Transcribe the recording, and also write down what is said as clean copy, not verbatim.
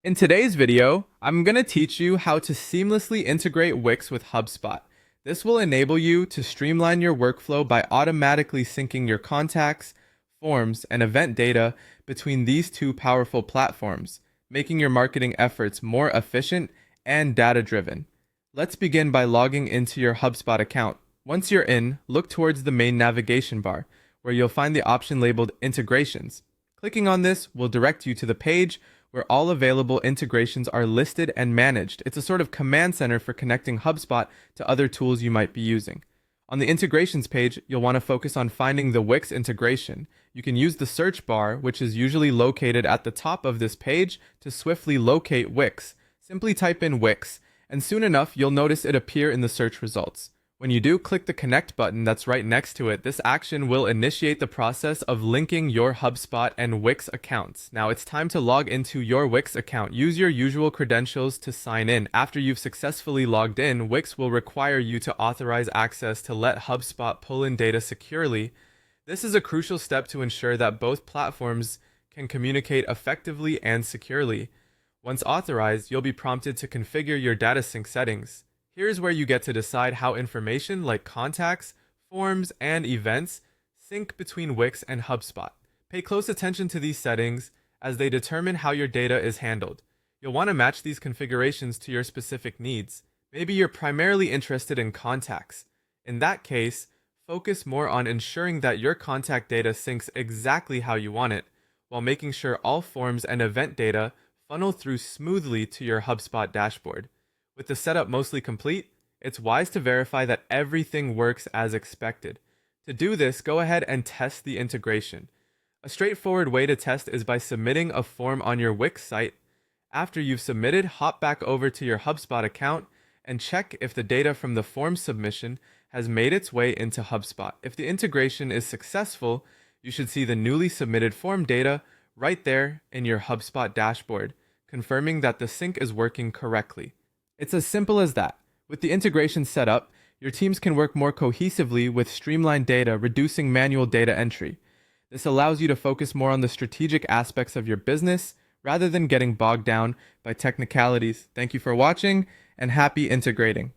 In today's video, I'm going to teach you how to seamlessly integrate Wix with Hubspot. This will enable you to streamline your workflow by automatically syncing your contacts, forms, and event data between these two powerful platforms, making your marketing efforts more efficient and data-driven. Let's begin by logging into your Hubspot account. Once you're in, look towards the main navigation bar, where you'll find the option labeled Integrations. Clicking on this will direct you to the page where all available integrations are listed and managed. It's a sort of command center for connecting HubSpot to other tools you might be using. On the integrations page, you'll want to focus on finding the Wix integration. You can use the search bar, which is usually located at the top of this page, to swiftly locate Wix. Simply type in Wix, and soon enough, you'll notice it appear in the search results. When you do, click the connect button that's right next to it. This action will initiate the process of linking your HubSpot and Wix accounts. Now it's time to log into your Wix account. Use your usual credentials to sign in. After you've successfully logged in, Wix will require you to authorize access to let HubSpot pull in data securely. This is a crucial step to ensure that both platforms can communicate effectively and securely. Once authorized, you'll be prompted to configure your data sync settings. Here's where you get to decide how information like contacts, forms, and events sync between Wix and HubSpot. Pay close attention to these settings as they determine how your data is handled. You'll want to match these configurations to your specific needs. Maybe you're primarily interested in contacts. In that case, focus more on ensuring that your contact data syncs exactly how you want it, while making sure all forms and event data funnel through smoothly to your HubSpot dashboard. With the setup mostly complete, it's wise to verify that everything works as expected. To do this, go ahead and test the integration. A straightforward way to test is by submitting a form on your Wix site. After you've submitted, hop back over to your HubSpot account and check if the data from the form submission has made its way into HubSpot. If the integration is successful, you should see the newly submitted form data right there in your HubSpot dashboard, confirming that the sync is working correctly. It's as simple as that. With the integration set up, your teams can work more cohesively with streamlined data, reducing manual data entry. This allows you to focus more on the strategic aspects of your business rather than getting bogged down by technicalities. Thank you for watching, and happy integrating.